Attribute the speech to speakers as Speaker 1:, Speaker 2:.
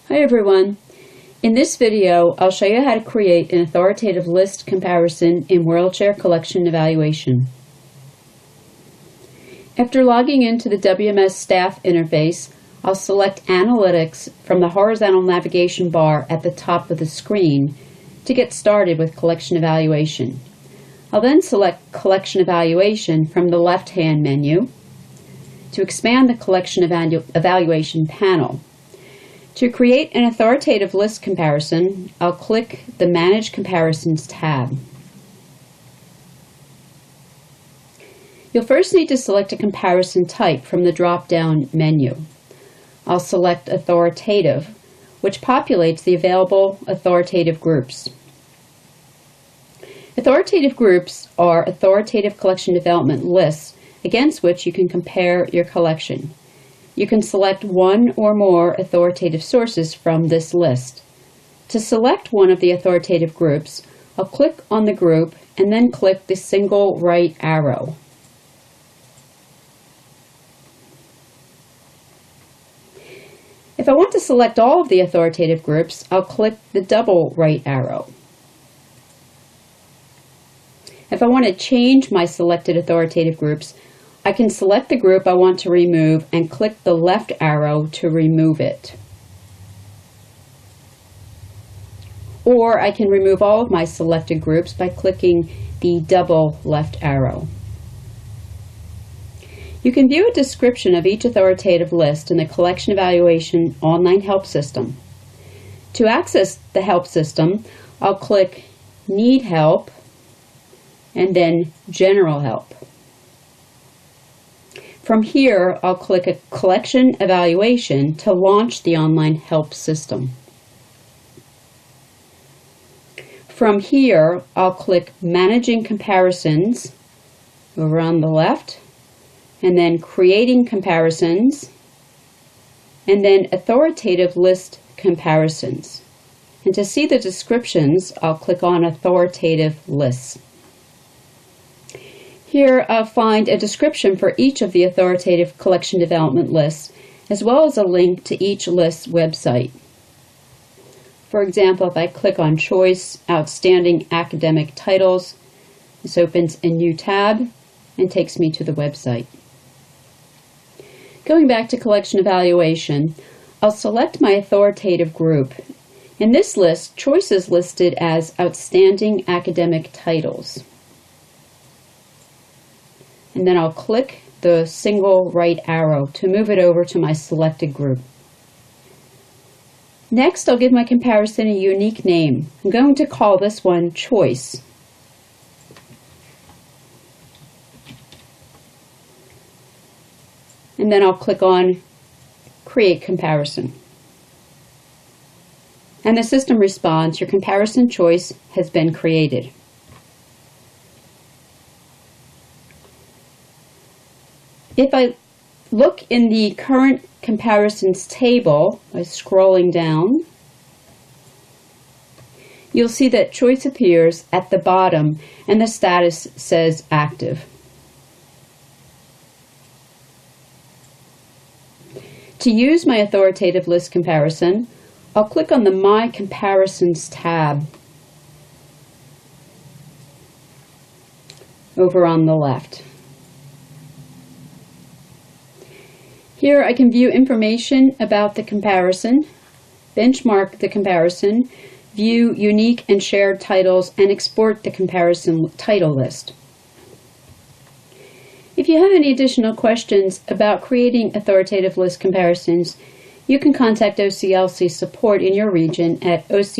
Speaker 1: Hi everyone. In this video, I'll show you how to create an authoritative list comparison in WorldShare Collection Evaluation. After logging into the WMS staff interface, I'll select Analytics from the horizontal navigation bar at the top of the screen to get started with Collection Evaluation. I'll then select Collection Evaluation from the left-hand menu to expand the Collection Evaluation panel. To create an authoritative list comparison, I'll click the Manage Comparisons tab. You'll first need to select a comparison type from the drop-down menu. I'll select Authoritative, which populates the available authoritative groups. Authoritative groups are authoritative collection development lists against which you can compare your collection. You can select one or more authoritative sources from this list. To select one of the authoritative groups, I'll click on the group and then click the single right arrow. If I want to select all of the authoritative groups, I'll click the double right arrow. If I want to change my selected authoritative groups, I can select the group I want to remove and click the left arrow to remove it. Or I can remove all of my selected groups by clicking the double left arrow. You can view a description of each authoritative list in the Collection Evaluation online help system. To access the help system, I'll click Need Help and then General Help. From here, I'll click a Collection Evaluation to launch the online help system. From here, I'll click Managing Comparisons over on the left, and then Creating Comparisons, and then Authoritative List Comparisons. And to see the descriptions, I'll click on Authoritative Lists. Here I'll find a description for each of the authoritative collection development lists, as well as a link to each list's website. For example, if I click on Choice Outstanding Academic Titles, this opens a new tab and takes me to the website. Going back to Collection Evaluation, I'll select my authoritative group. In this list, Choice is listed as Outstanding Academic Titles. And then I'll click the single right arrow to move it over to my selected group. Next, I'll give my comparison a unique name. I'm going to call this one Choice. And then I'll click on Create Comparison. And the system responds, your comparison choice has been created. If I look in the current comparisons table by scrolling down, you'll see that Choice appears at the bottom and the status says active. To use my authoritative list comparison, I'll click on the My Comparisons tab over on the left. Here I can view information about the comparison, benchmark the comparison, view unique and shared titles, and export the comparison title list. If you have any additional questions about creating authoritative list comparisons, you can contact OCLC support in your region at oc.lc/support.